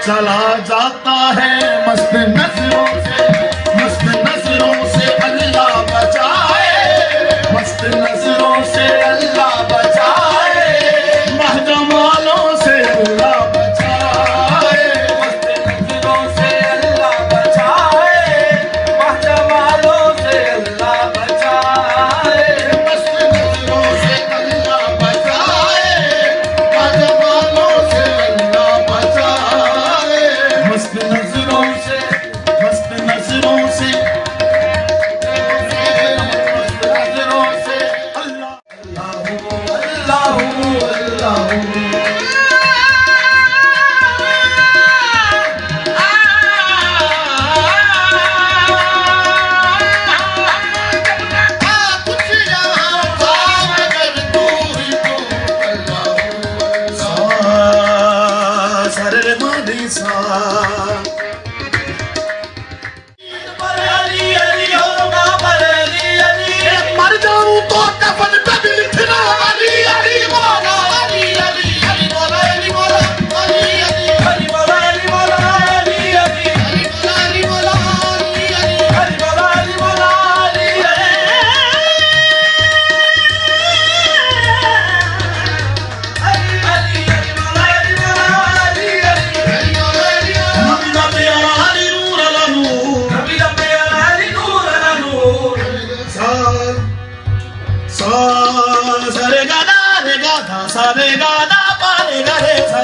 चला जाता है मस्त नजरों से अल्लाह बचाए, मस्त नजरों से अल्लाह बचाए, महजमालों से अल्लाह बचाए, मस्त नजरों से अल्लाह बचाए, महजमालों से अल्लाह बचाए, मस्त नजरों से अल्लाह बचाए, महजमालों से अल्लाह बचाए, मस्त नजरों से मर जाऊं तो कफन पे भी लिखना अली अली मौला, अली अली अली मौला, अली मौला, अली अली अली मौला, अली मौला, अली अली अली मौला, अली अली अली मौला, अली मौला, अली सा रे गा दा पा रे गा रे सा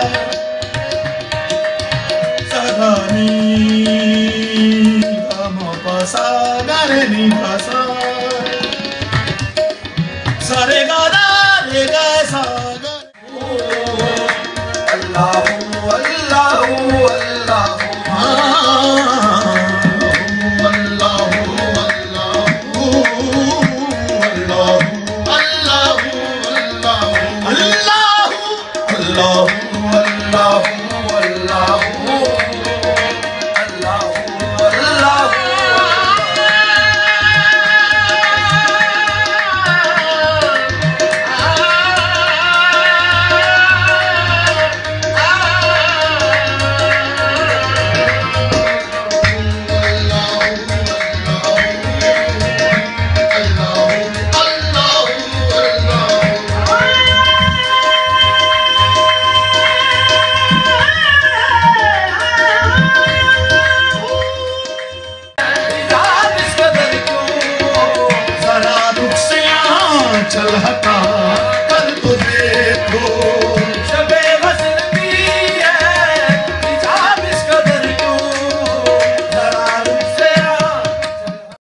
गा नी गा म पा सा गा रे नी पा सा